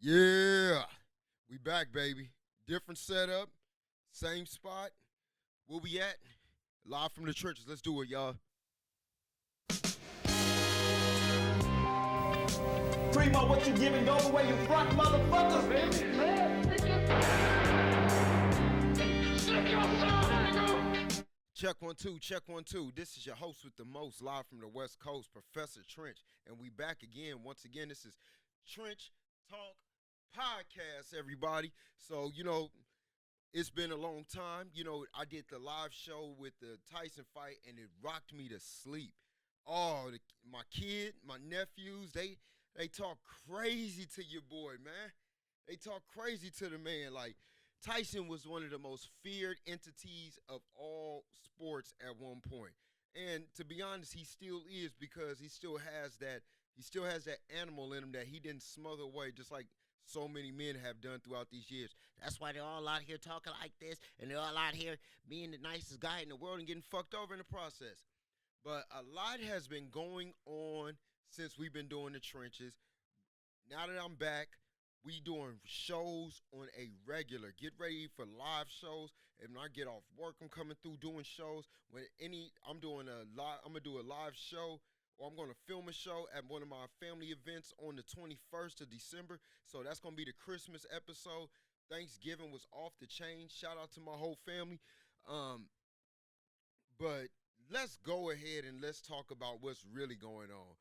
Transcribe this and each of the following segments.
Yeah, we back, baby. Different setup, same spot. Where we at? Live from the trenches. Let's do it, y'all. Primo, what you giving? Go the way you front, motherfucker. Check 1 2, check 1 2. This is your host with the most, live from the West Coast, Professor Trench, and we back again. Once again, this is Trench Talk Podcast, everybody. So it's been a long time. I did the live show with the Tyson fight, and it rocked me to sleep. Oh, my kid, my nephews, they talk crazy to your boy, man. They talk crazy to the man. Like, Tyson was one of the most feared entities of all sports at one point. And to be honest, he still is, because he still has that animal in him that he didn't smother away, just like so many men have done throughout these years. That's why they're all out here talking like this, and they're all out here being the nicest guy in the world and getting fucked over in the process. But a lot has been going on since we've been doing the trenches. Now that I'm back, we doing shows on a regular. Get ready for live shows. And when I get off work, I'm coming through doing shows. I'm gonna do a live show, or I'm gonna film a show at one of my family events on the 21st of December. So that's gonna be the Christmas episode. Thanksgiving was off the chain. Shout out to my whole family. Um, but let's go ahead and let's talk about what's really going on.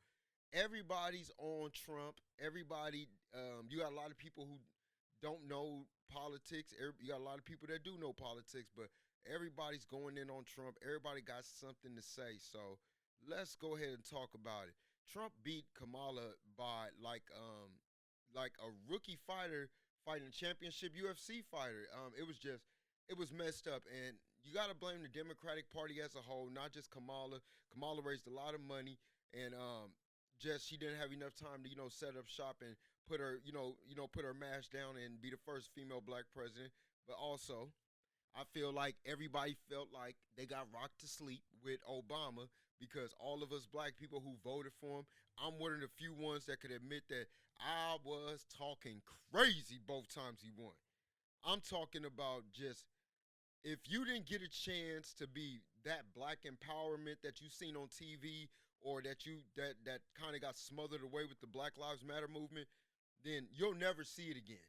Everybody's on Trump. You got a lot of people who don't know politics. You got a lot of people that do know politics, but everybody's going in on Trump. Everybody got something to say. So let's go ahead and talk about it. Trump beat Kamala by like a rookie fighter fighting a championship UFC fighter. It was messed up, and you got to blame the Democratic Party as a whole, not just Kamala. Kamala raised a lot of money, and just she didn't have enough time to set up shop and put her mash down and be the first female black president. But also, I feel like everybody felt like they got rocked to sleep with Obama, because all of us black people who voted for him, I'm one of the few ones that could admit that I was talking crazy both times he won. I'm talking about, just, if you didn't get a chance to be that black empowerment that you seen on TV, or that kind of got smothered away with the Black Lives Matter movement, then you'll never see it again.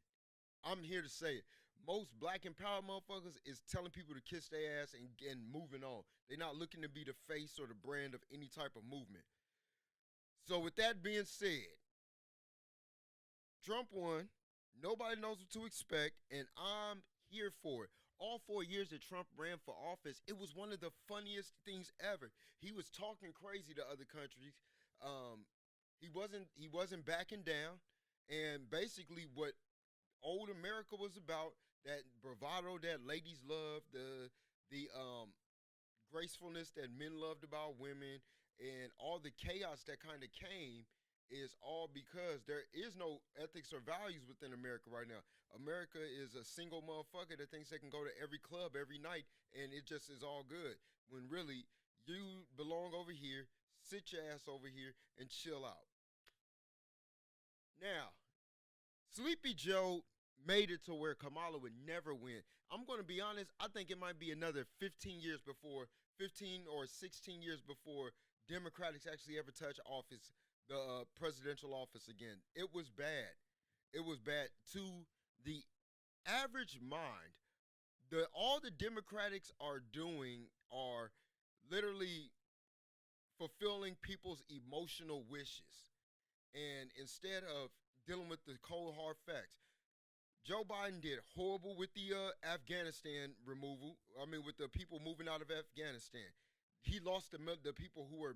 I'm here to say it. Most black empowered motherfuckers is telling people to kiss their ass and moving on. They're not looking to be the face or the brand of any type of movement. So with that being said, Trump won. Nobody knows what to expect, and I'm here for it. All 4 years that Trump ran for office, it was one of the funniest things ever. He was talking crazy to other countries. Um, he wasn't backing down, and basically what old America was about, that bravado that ladies love, the gracefulness that men loved about women, and all the chaos that kind of came, is all because there is no ethics or values within America right now. America is a single motherfucker that thinks they can go to every club every night and it just is all good. When really, you belong over here, sit your ass over here, and chill out. Now, Sleepy Joe made it to where Kamala would never win. I'm going to be honest, I think it might be another 15 or 16 years before Democrats actually ever touch office, the presidential office again. It was bad. It was bad to the average mind. All the Democrats are doing are literally fulfilling people's emotional wishes, and instead of dealing with the cold hard facts. Joe Biden did horrible with the Afghanistan removal. I mean, with the people moving out of Afghanistan. He lost the people who were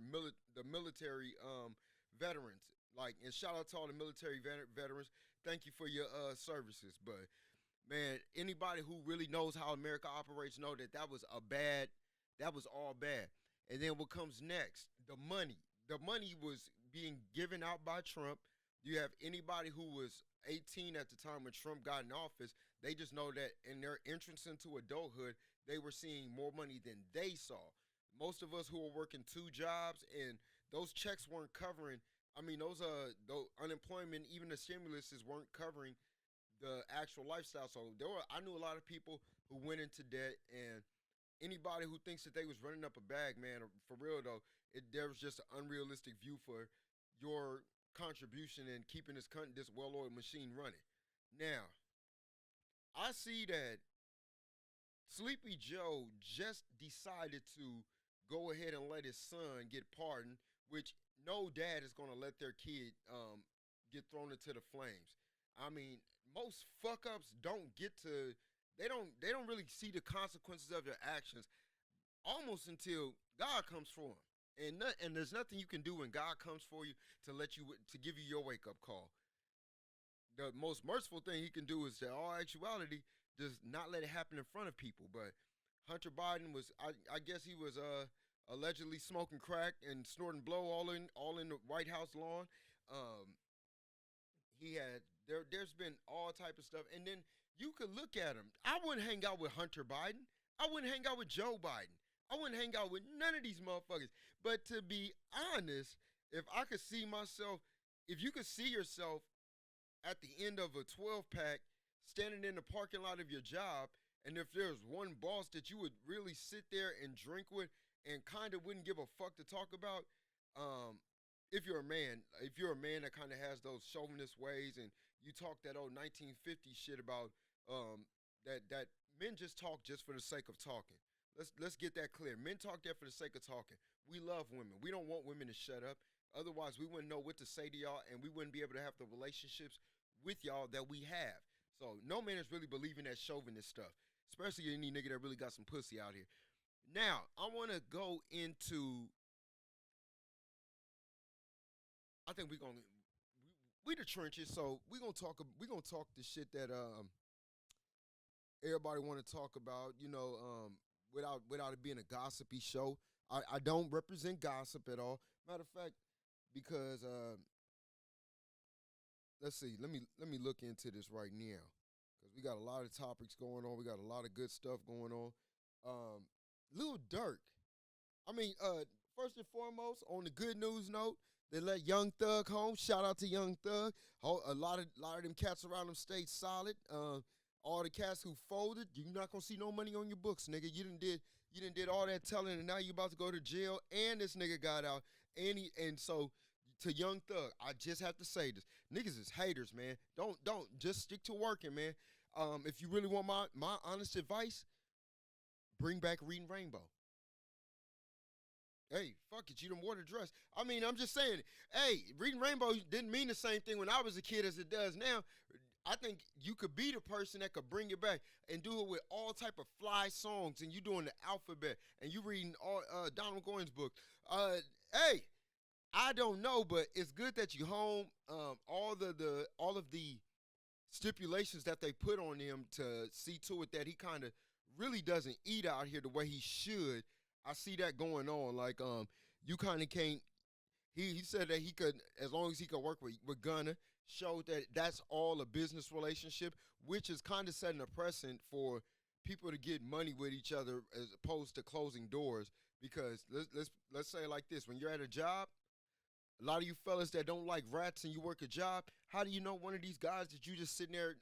the military veterans. Like, and shout out to all the military veterans. Thank you for your services. But man, anybody who really knows how America operates know that that was all bad. And then what comes next? The money. The money was being given out by Trump. You have anybody who was 18 at the time when Trump got in office, they just know that in their entrance into adulthood, they were seeing more money than they saw. Most of us who were working two jobs, and those checks weren't covering I mean, those unemployment, even the stimuluses weren't covering the actual lifestyle. So I knew a lot of people who went into debt, and anybody who thinks that they was running up a bag, man, for real though, there was just an unrealistic view for your contribution in keeping this well-oiled machine running. Now, I see that Sleepy Joe just decided to go ahead and let his son get pardoned, which no dad is going to let their kid get thrown into the flames. I mean, most fuck ups don't get to they don't really see the consequences of their actions almost until God comes for them. And there's nothing you can do when God comes for you to give you your wake up call. The most merciful thing he can do is, in all actuality, just not let it happen in front of people. But Hunter Biden was, I guess he was allegedly smoking crack and snorting blow all in the White House lawn. Um, he had there's been all type of stuff, and then you could look at him. I wouldn't hang out with Hunter Biden. I wouldn't hang out with Joe Biden. I wouldn't hang out with none of these motherfuckers. But to be honest, if I could see myself, if you could see yourself at the end of a 12 pack standing in the parking lot of your job, and if there's one boss that you would really sit there and drink with and kind of wouldn't give a fuck to talk about, if you're a man that kind of has those chauvinist ways and you talk that old 1950 shit about that men just talk just for the sake of talking. Let's get that clear. Men talk that for the sake of talking. We love women. We don't want women to shut up. Otherwise, we wouldn't know what to say to y'all, and we wouldn't be able to have the relationships with y'all that we have. So no man is really believing that chauvinist stuff, especially any nigga that really got some pussy out here. Now, I want to go into. I think we the trenches, so we gonna talk the shit that everybody want to talk about. Without it being a gossipy show. I don't represent gossip at all. Matter of fact, because let's see, let me look into this right now, because we got a lot of topics going on. We got a lot of good stuff going on. Lil Durk. I mean, first and foremost, on the good news note, they let Young Thug home. Shout out to Young Thug. A lot of them cats around them stayed solid. All the cats who folded, you're not gonna see no money on your books, nigga. You done did all that telling, and now you about to go to jail. And this nigga got out, and so to Young Thug, I just have to say this: niggas is haters, man. Don't just stick to working, man. If you really want my honest advice, bring back Reading Rainbow. Hey, fuck it, you done wore the dress. I mean, I'm just saying, hey, Reading Rainbow didn't mean the same thing when I was a kid as it does now. I think you could be the person that could bring it back and do it with all type of fly songs, and you doing the alphabet, and you reading all Donald Goines' book. Hey, I don't know, but it's good that you home. All of the stipulations that they put on him to see to it that he kind of really doesn't eat out here the way he should. I see that going on. Like, you kind of can't. He said that he could, as long as he could work with Gunna, showed that that's all a business relationship, which is kind of setting a precedent for people to get money with each other as opposed to closing doors. Because let's say it like this: when you're at a job, a lot of you fellas that don't like rats and you work a job, how do you know one of these guys that you just sitting there,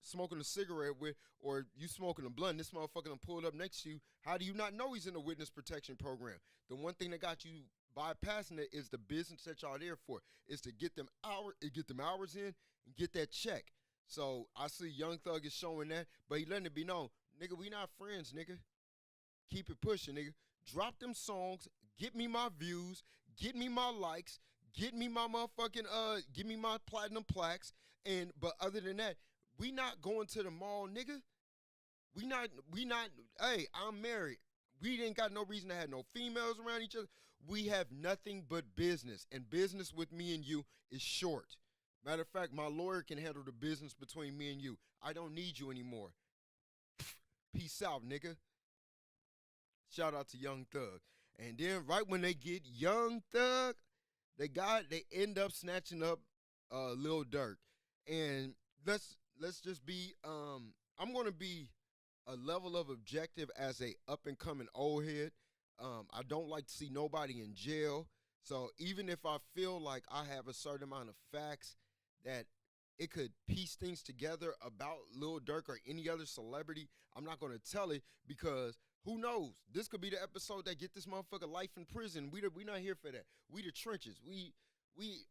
smoking a cigarette with, or you smoking a blunt, this motherfucker done pulled up next to you, how do you not know he's in the witness protection program? The one thing that got you bypassing it is the business that y'all there for, is to get them hours in and get that check. So I see Young Thug is showing that, but he letting it be known, nigga, we not friends, nigga. Keep it pushing, nigga. Drop them songs, get me my views, get me my likes, get me my motherfucking give me my platinum plaques. But other than that, we not going to the mall, nigga. We not, hey, I'm married. We ain't got no reason to have no females around each other. We have nothing but business. And business with me and you is short. Matter of fact, my lawyer can handle the business between me and you. I don't need you anymore. Peace out, nigga. Shout out to Young Thug. And then right when they get Young Thug, they end up snatching up Lil Durk. And let's just be, I'm going to be a level of objective as a up-and-coming old head. I don't like to see nobody in jail. So even if I feel like I have a certain amount of facts that it could piece things together about Lil Durk or any other celebrity, I'm not gonna tell it because who knows? This could be the episode that get this motherfucker life in prison. We not here for that. We the trenches. We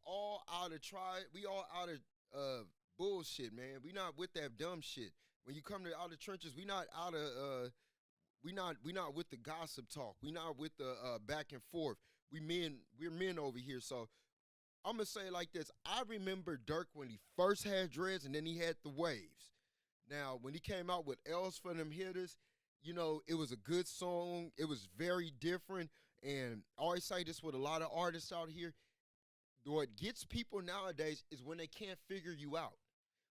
all out of try. We all out of bullshit, man. We not with that dumb shit. When you come to Outta Trynches, we not out of we not with the gossip talk. We not with the back and forth. We're men over here. So I'm gonna say it like this. I remember Durk when he first had dreads and then he had the waves. Now, when he came out with L's for them hitters, it was a good song. It was very different. And I always say this with a lot of artists out here. What gets people nowadays is when they can't figure you out.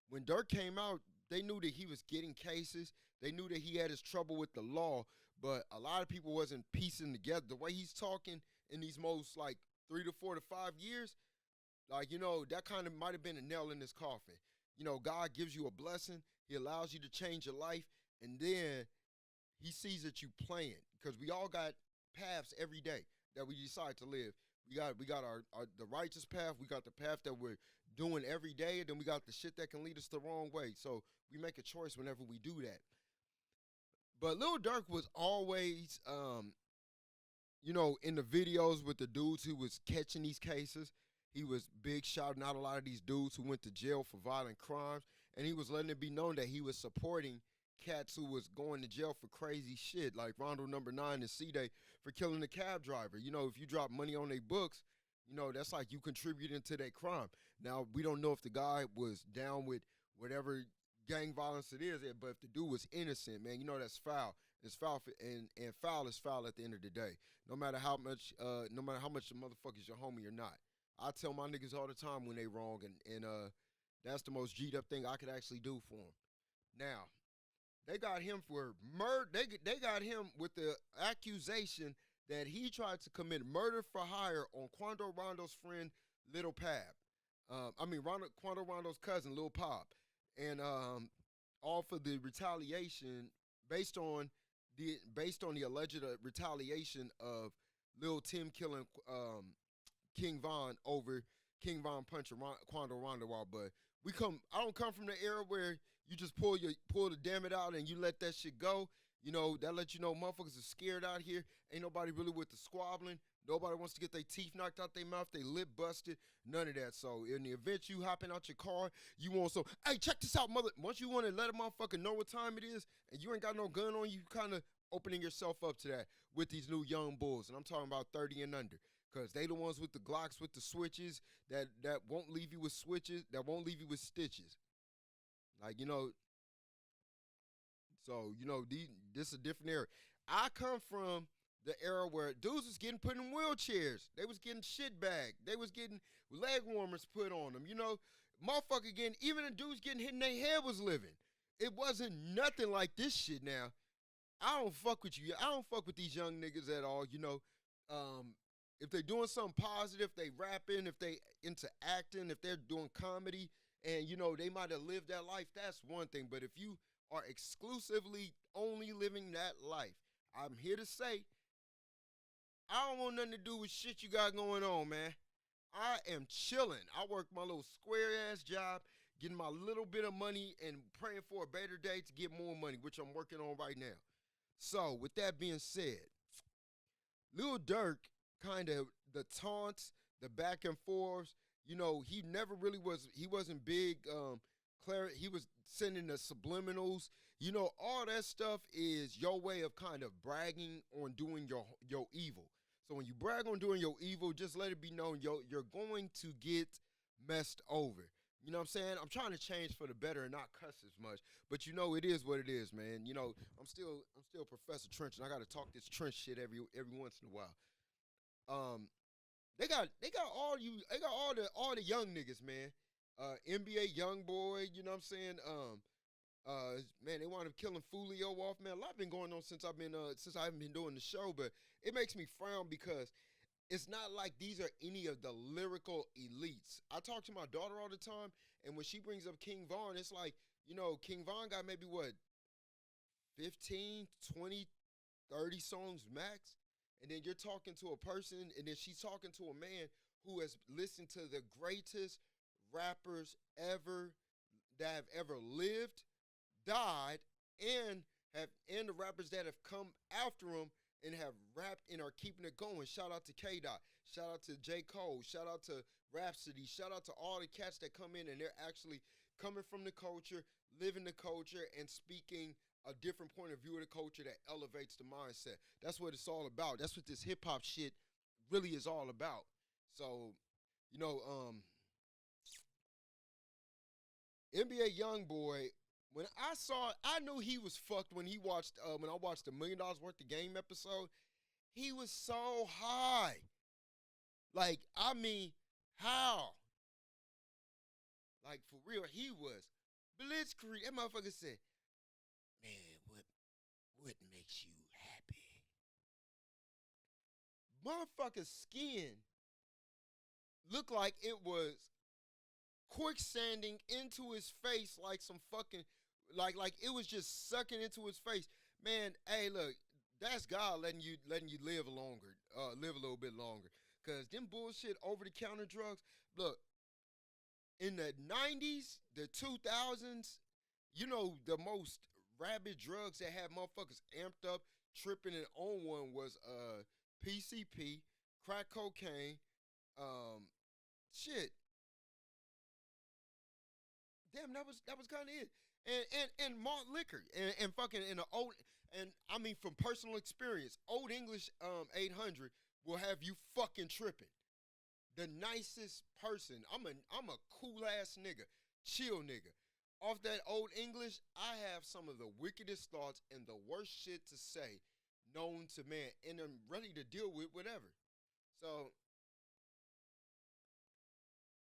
When Durk came out, they knew that he was getting cases. They knew that he had his trouble with the law, but a lot of people wasn't piecing together. The way he's talking in these most like 3 to 4 to 5 years, like, that kind of might have been a nail in his coffin. God gives you a blessing. He allows you to change your life, and then he sees that you playing because we all got paths every day that we decide to live. We got our the righteous path. We got the path that we're doing every day, and then we got the shit that can lead us the wrong way. So we make a choice whenever we do that. But Lil Durk was always, in the videos with the dudes who was catching these cases. He was big shouting out a lot of these dudes who went to jail for violent crimes, and he was letting it be known that he was supporting cats who was going to jail for crazy shit, like Rondo number 9 and C-Day for killing the cab driver. If you drop money on their books, that's like you contributing to their crime. Now, we don't know if the guy was down with whatever gang violence it is, but if the dude was innocent, man, that's foul. It's foul, and foul is foul at the end of the day. No matter how much the motherfucker's your homie or not. I tell my niggas all the time when they wrong, and that's the most G'd up thing I could actually do for them. Now, they got him for murder. They got him with the accusation that he tried to commit murder for hire on Quando Rondo's friend, Little Pab. Quando Rondo's cousin, Lil Pop. And all for the retaliation based on the alleged retaliation of Lil Tim killing King Von over King Von punching Quando Rondo out. But I don't come from the era where you just pull the damn it out and you let that shit go. That lets you know motherfuckers are scared out here. Ain't nobody really with the squabbling. Nobody wants to get their teeth knocked out their mouth, their lip busted, none of that. So in the event you hopping out your car, you want hey, check this out, mother. Once you want to let a motherfucker know what time it is and you ain't got no gun on you, kind of opening yourself up to that with these new young bulls. And I'm talking about 30 and under. Because they the ones with the Glocks, with the switches, that won't leave you with switches, that won't leave you with stitches. Like, so, this is a different era. I come from the era where dudes was getting put in wheelchairs. They was getting shit bagged. They was getting leg warmers put on them. Motherfucker getting, even the dudes getting hit in their head was living. It wasn't nothing like this shit now. I don't fuck with you. I don't fuck with these young niggas at all, If they doing something positive, they rapping, if they into acting, if they're doing comedy, and, they might have lived that life, that's one thing. But if you are exclusively only living that life, I'm here to say, I don't want nothing to do with shit you got going on, man. I am chilling. I work my little square-ass job, getting my little bit of money and praying for a better day to get more money, which I'm working on right now. So, with that being said, Lil Durk, kind of the taunts, the back and forths, he never really he wasn't big, he was sending the subliminals, all that stuff is your way of kind of bragging on doing your evil. So when you brag on doing your evil, just let it be known you're going to get messed over. You know what I'm saying? I'm trying to change for the better and not cuss as much. But it is what it is, man. I'm still Professor Trench, and I got to talk this trench shit every once in a while. They got all the young niggas, man. NBA young boy, you know what I'm saying? Man, they wound up killing Fulio off, man. A lot been going on since I haven't been doing the show, but it makes me frown because it's not like these are any of the lyrical elites. I talk to my daughter all the time, and when she brings up King Von, it's like, King Von got maybe 15, 20, 30 songs max. And then you're talking to a person, and then she's talking to a man who has listened to the greatest rappers ever that have ever lived, died, and the rappers that have come after him and have rapped and are keeping it going. Shout out to K Dot. Shout out to J. Cole. Shout out to Rhapsody. Shout out to all the cats that come in and they're actually coming from the culture, living the culture, and speaking a different point of view of the culture that elevates the mindset. That's what it's all about. That's what this hip hop shit really is all about. So, you know, NBA YoungBoy, when I knew he was fucked when I watched the $1 Million Worth of Game episode. He was so high. Like, I mean, how? Like, for real, he was blitzkrieg. That motherfucker said, man, what makes you happy? Motherfucker's skin looked like it was quicksanding into his face like some fucking, like it was just sucking into his face. Man, hey, look, that's God letting you live longer, live a little bit longer. Cause them bullshit over-the-counter drugs, look, in the 90s, the 2000s, you know, the most rabid drugs that had motherfuckers amped up, tripping and on one was PCP, crack cocaine, shit. Damn, that was kind of it. And malt liquor and fucking in the old, and I mean from personal experience, Old English 800 will have you fucking tripping. The nicest person. I'm a cool ass nigga, chill nigga. Off that Old English, I have some of the wickedest thoughts and the worst shit to say known to man, and I'm ready to deal with whatever. So,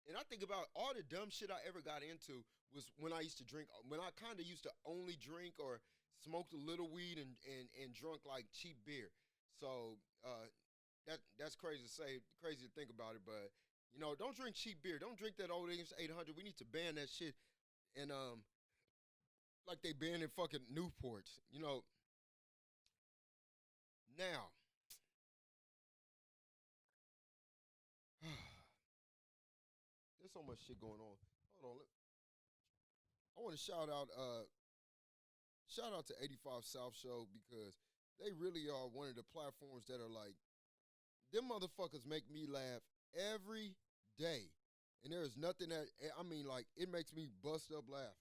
and I think about all the dumb shit I ever got into was when I used to drink, when I kind of used to only drink or smoked a little weed and drunk like cheap beer. So that's crazy to say, crazy to think about it, but you know, don't drink cheap beer. Don't drink that Old English 800. We need to ban that shit. And like they banning fucking Newports, you know. Now, there's so much shit going on. Hold on, I want to shout out to 85 South Show because they really are one of the platforms that are like, them motherfuckers make me laugh every day. And there is nothing that, I mean, like, it makes me bust up laughing.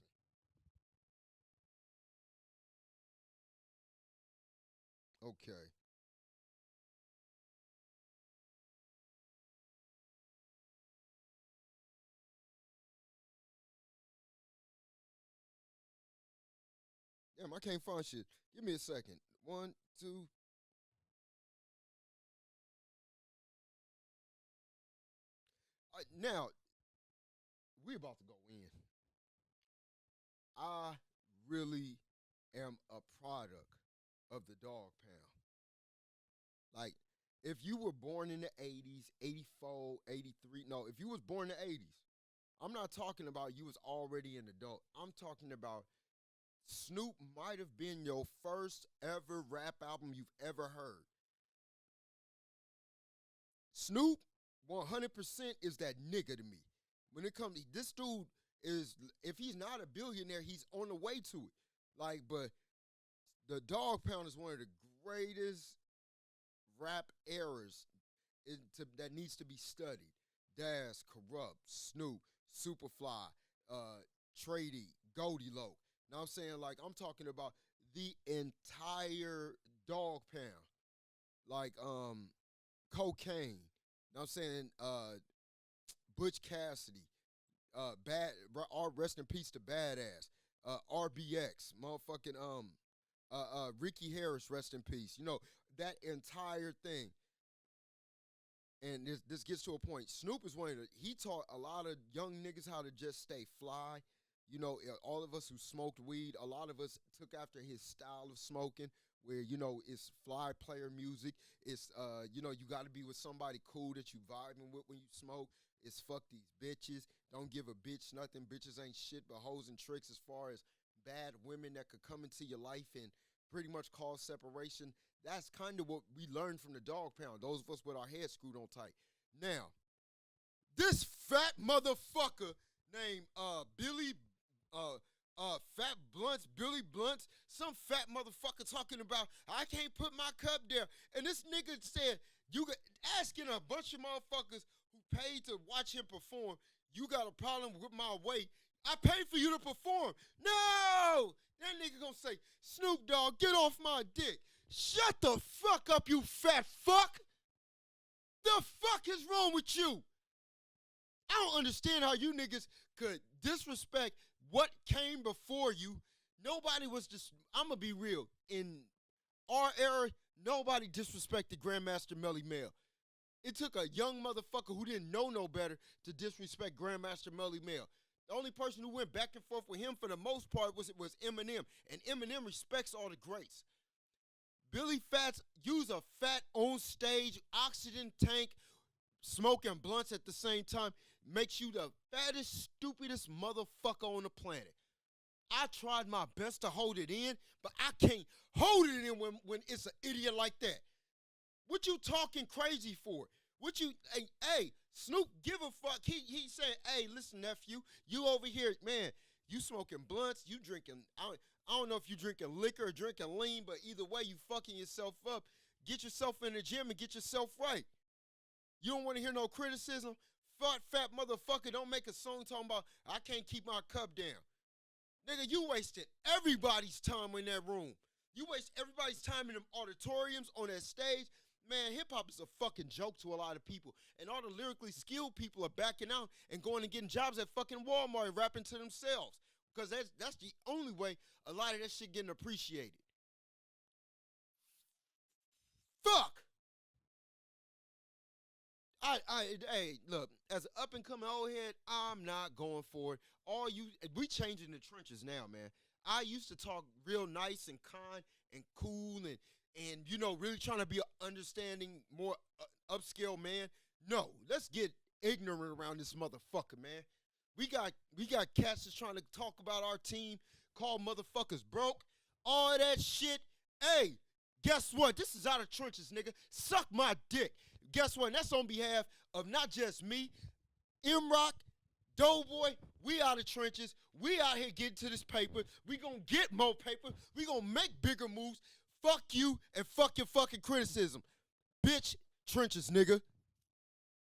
Okay. Damn, I can't find shit. Give me a second. One, two. Now, we about to go in. I really am a product of the dog pound. Like, if you were born in the 80s, 84, 83, no, if you was born in the 80s, I'm not talking about you was already an adult. I'm talking about Snoop might have been your first ever rap album you've ever heard. Snoop, 100% is that nigga to me. When it comes to this dude is, if he's not a billionaire, he's on the way to it. Like, but the Dog Pound is one of the greatest rap eras that needs to be studied. Daz, Corrupt, Snoop, Superfly, Trady, Goldie Loc. Now I'm saying, like, I'm talking about the entire Dog Pound. Like, Cocaine. Now I'm saying, Butch Cassidy, rest in peace to Badass, RBX, motherfucking, Ricky Harris, rest in peace. You know, that entire thing. And this gets to a point. Snoop is he taught a lot of young niggas how to just stay fly. You know, all of us who smoked weed, a lot of us took after his style of smoking, where, you know, it's fly player music. It's, you know, you got to be with somebody cool that you vibing with when you smoke. It's fuck these bitches. Don't give a bitch nothing. Bitches ain't shit but hoes and tricks, as far as bad women that could come into your life and pretty much cause separation. That's kind of what we learned from the dog pound. Those of us with our heads screwed on tight. Now, this fat motherfucker named Billy Blunts, some fat motherfucker talking about, I can't put my cup there. And this nigga said, asking a bunch of motherfuckers who paid to watch him perform, you got a problem with my weight. I paid for you to perform. No! That nigga gonna say, Snoop Dogg, get off my dick. Shut the fuck up, you fat fuck. The fuck is wrong with you? I don't understand how you niggas could disrespect what came before you. Nobody was just, I'm gonna be real. In our era, nobody disrespected Grandmaster Melly Mel. It took a young motherfucker who didn't know no better to disrespect Grandmaster Melly Mel. The only person who went back and forth with him for the most part was Eminem. And Eminem respects all the greats. Billy Fats use a fat on stage, oxygen tank, smoking blunts at the same time, makes you the fattest, stupidest motherfucker on the planet. I tried my best to hold it in, but I can't hold it in when it's an idiot like that. What you talking crazy for? What you, hey, Snoop, give a fuck. He said, hey, listen, nephew, you over here, man, you smoking blunts, you drinking, I don't know if you drinking liquor or drinking lean, but either way, you fucking yourself up. Get yourself in the gym and get yourself right. You don't want to hear no criticism? Fat motherfucker, don't make a song talking about, I can't keep my cup down. Nigga, you wasted everybody's time in that room. You waste everybody's time in them auditoriums, on that stage. Man, hip-hop is a fucking joke to a lot of people. And all the lyrically skilled people are backing out and going and getting jobs at fucking Walmart and rapping to themselves. Because that's the only way a lot of that shit getting appreciated. Fuck! Hey, look, as an up-and-coming old head, I'm not going for it. We changing the trenches now, man. I used to talk real nice and kind and cool and you know, really trying to be an understanding, more upscale man. No, let's get ignorant around this motherfucker, man. We got cats that's trying to talk about our team, call motherfuckers broke, all that shit. Hey, guess what? This is Outta Trynches, nigga. Suck my dick. Guess what? And that's on behalf of not just me, M-Rock, Doughboy, we Outta Trynches. We out here getting to this paper. We gonna get more paper. We gonna make bigger moves. Fuck you and fuck your fucking criticism. Bitch, Trynches, nigga.